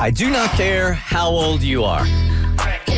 I do not care how old you are.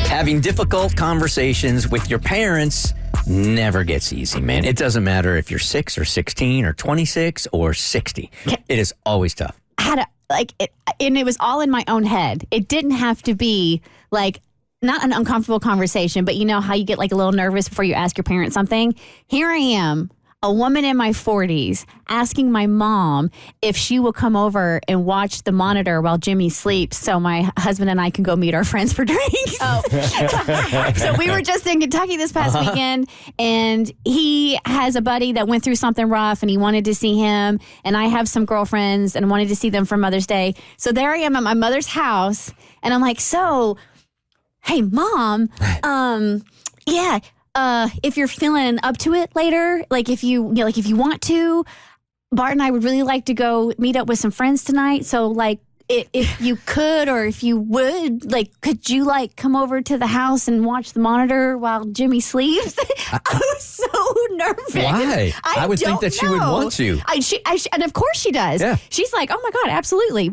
Having difficult conversations with your parents never gets easy, man. It doesn't matter if you're 6 or 16 or 26 or 60. It is always tough. And it was all in my own head. It didn't have to be like not an uncomfortable conversation, but you know how you get like a little nervous before you ask your parents something? Here I am, a woman in my 40s, asking my mom if she will come over and watch the monitor while Jimmy sleeps so my husband and I can go meet our friends for drinks. So we were just in Kentucky this past weekend, and he has a buddy that went through something rough, and he wanted to see him, and I have some girlfriends and wanted to see them for Mother's Day. So there I am at my mother's house, and I'm like, hey, Mom, if you're feeling up to it later, like if you want to, Bart and I would really like to go meet up with some friends tonight. So like if you could, or if you would, like, could you like come over to the house and watch the monitor while Jimmy sleeps? I was so nervous. Why? I would think that she would want to. And of course she does. Yeah. She's like, oh my God, absolutely.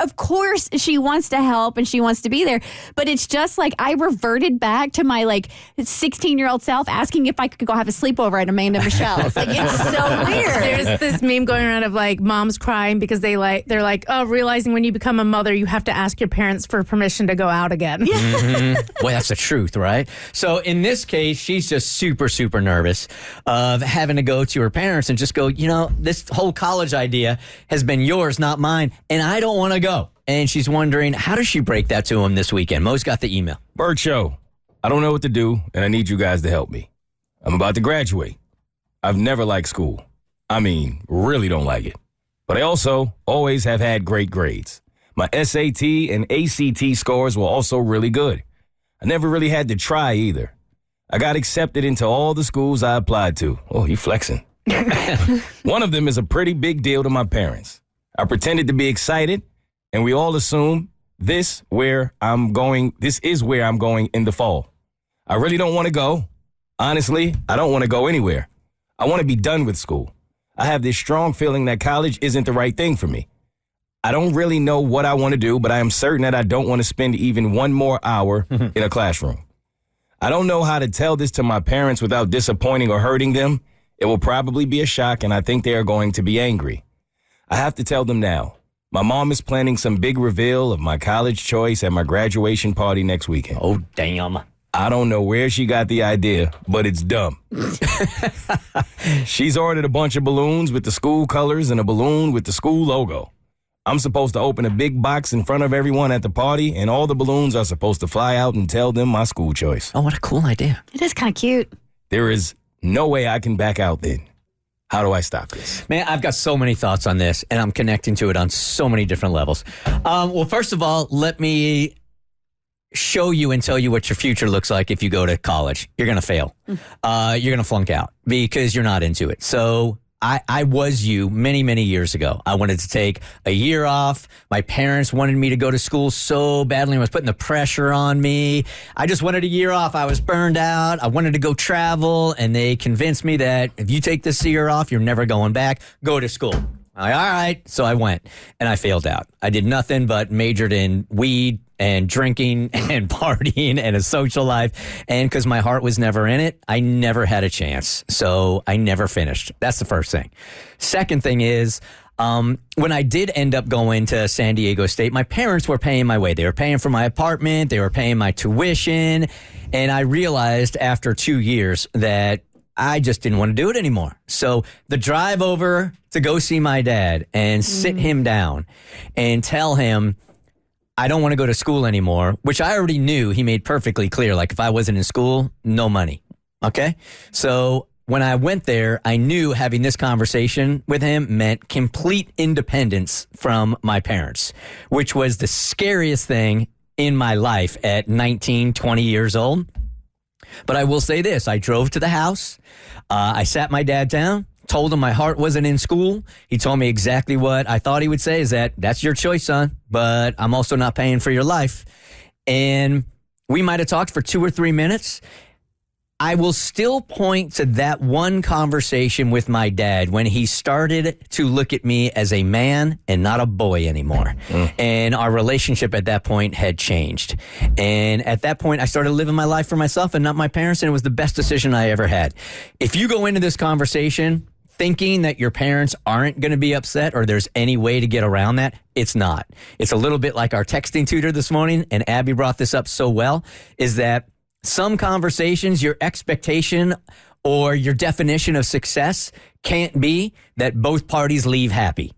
Of course she wants to help and she wants to be there. But it's just like I reverted back to my like 16-year-old self asking if I could go have a sleepover at Amanda Michelle's. Like, it's so weird. There's this meme going around of like moms crying because they're like, oh, realizing when you become a mother, you have to ask your parents for permission to go out again. Well, that's the truth, right? So in this case, she's just super, super nervous of having to go to her parents and just go, this whole college idea has been yours, not mine, and I don't want to go. And she's wondering, how does she break that to him this weekend? Mo's got the email. Bert Show. I don't know what to do, and I need you guys to help me. I'm about to graduate. I've never liked school. I mean, really don't like it. But I also always have had great grades. My SAT and ACT scores were also really good. I never really had to try either. I got accepted into all the schools I applied to. Oh, you flexing. One of them is a pretty big deal to my parents. I pretended to be excited, and we all assume this is where I'm going in the fall. I really don't want to go. Honestly, I don't want to go anywhere. I want to be done with school. I have this strong feeling that college isn't the right thing for me. I don't really know what I want to do, but I am certain that I don't want to spend even one more hour in a classroom. I don't know how to tell this to my parents without disappointing or hurting them. It will probably be a shock, and I think they are going to be angry. I have to tell them now. My mom is planning some big reveal of my college choice at my graduation party next weekend. Oh, damn. I don't know where she got the idea, but it's dumb. She's ordered a bunch of balloons with the school colors and a balloon with the school logo. I'm supposed to open a big box in front of everyone at the party, and all the balloons are supposed to fly out and tell them my school choice. Oh, what a cool idea. It is kind of cute. There is no way I can back out then. How do I stop this? Man, I've got so many thoughts on this, and I'm connecting to it on so many different levels. Well, first of all, let me show you and tell you what your future looks like if you go to college. You're going to fail. You're going to flunk out because you're not into it. So I was you many, many years ago. I wanted to take a year off. My parents wanted me to go to school so badly. I was putting the pressure on me. I just wanted a year off. I was burned out. I wanted to go travel, and they convinced me that if you take this year off, you're never going back. Go to school. All right. So I went, and I failed out. I did nothing but majored in weed and drinking and partying and a social life. And because my heart was never in it, I never had a chance. So I never finished. That's the first thing. Second thing is, when I did end up going to San Diego State, my parents were paying my way. They were paying for my apartment. They were paying my tuition. And I realized after 2 years that I just didn't want to do it anymore. So the drive over to go see my dad and sit him down and tell him, I don't want to go to school anymore, which I already knew he made perfectly clear. Like, if I wasn't in school, no money. Okay? So when I went there, I knew having this conversation with him meant complete independence from my parents, which was the scariest thing in my life at 19, 20 years old. But I will say this. I drove to the house. I sat my dad down, told him my heart wasn't in school. He told me exactly what I thought he would say, is that's your choice, son, but I'm also not paying for your life. And we might have talked for 2 or 3 minutes. I will still point to that one conversation with my dad when he started to look at me as a man and not a boy anymore. And our relationship at that point had changed. And at that point, I started living my life for myself and not my parents, and it was the best decision I ever had. If you go into this conversation thinking that your parents aren't going to be upset or there's any way to get around that, it's not. It's a little bit like our texting tutor this morning, and Abby brought this up so well, is that some conversations, your expectation or your definition of success can't be that both parties leave happy.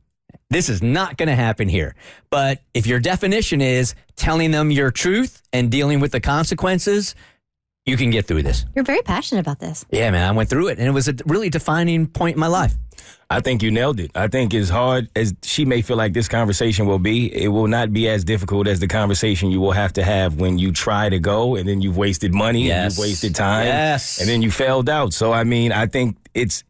This is not going to happen here. But if your definition is telling them your truth and dealing with the consequences, you can get through this. You're very passionate about this. Yeah, man, I went through it, and it was a really defining point in my life. I think you nailed it. I think as hard as she may feel like this conversation will be, it will not be as difficult as the conversation you will have to have when you try to go and then you've wasted money and you've wasted time and then you failed out. So, I mean, I think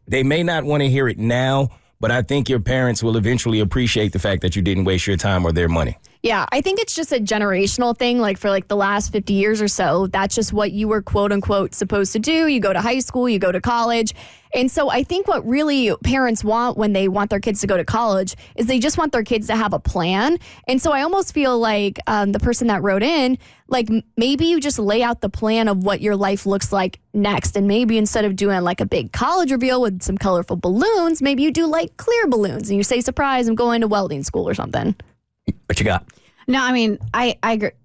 they may not want to hear it now, but I think your parents will eventually appreciate the fact that you didn't waste your time or their money. Yeah, I think it's just a generational thing. Like for like the last 50 years or so, that's just what you were quote unquote supposed to do. You go to high school, you go to college. And so I think what really parents want when they want their kids to go to college is they just want their kids to have a plan. And so I almost feel like the person that wrote in, like maybe you just lay out the plan of what your life looks like next. And maybe instead of doing like a big college reveal with some colorful balloons, maybe you do like clear balloons and you say, surprise, I'm going to welding school or something. What you got? No, I mean, I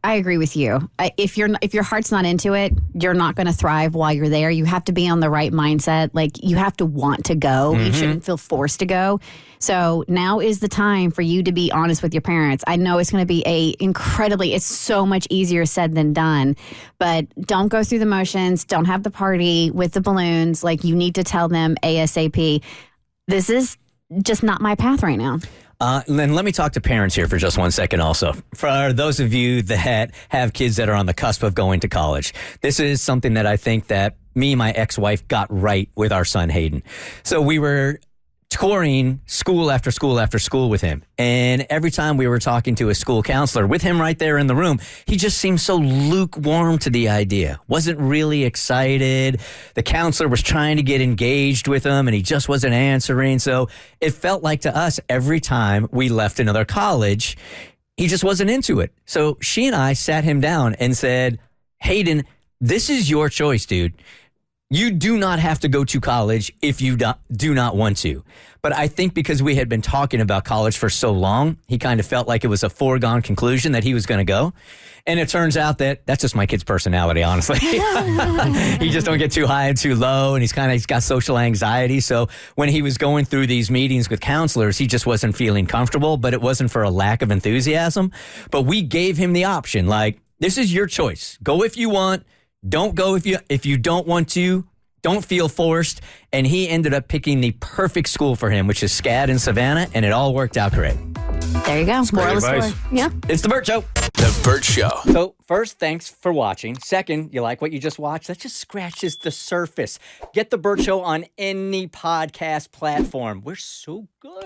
agree with you. If your heart's not into it, you're not going to thrive while you're there. You have to be on the right mindset. Like you have to want to go. You shouldn't feel forced to go. So now is the time for you to be honest with your parents. I know it's going to be it's so much easier said than done, but don't go through the motions. Don't have the party with the balloons. Like you need to tell them ASAP, this is just not my path right now. Then let me talk to parents here for just 1 second also. For those of you that have kids that are on the cusp of going to college, this is something that I think that me and my ex-wife got right with our son Hayden. So we were touring school after school after school with him. And every time we were talking to a school counselor with him right there in the room, he just seemed so lukewarm to the idea. Wasn't really excited. The counselor was trying to get engaged with him and he just wasn't answering. So it felt like to us every time we left another college, he just wasn't into it. So she and I sat him down and said, Hayden, this is your choice, dude. You do not have to go to college if you do not want to. But I think because we had been talking about college for so long, he kind of felt like it was a foregone conclusion that he was going to go. And it turns out that that's just my kid's personality, honestly. He just don't get too high and too low, and he's got social anxiety. So when he was going through these meetings with counselors, he just wasn't feeling comfortable, but it wasn't for a lack of enthusiasm. But we gave him the option, like, this is your choice. Go if you want. Don't go if you don't want to. Don't feel forced. And he ended up picking the perfect school for him, which is SCAD in Savannah, and it all worked out great. There you go. Moral of the story. Yeah. It's The Bert Show. The Bert Show. So first, thanks for watching. Second, you like what you just watched? That just scratches the surface. Get The Bert Show on any podcast platform. We're so good.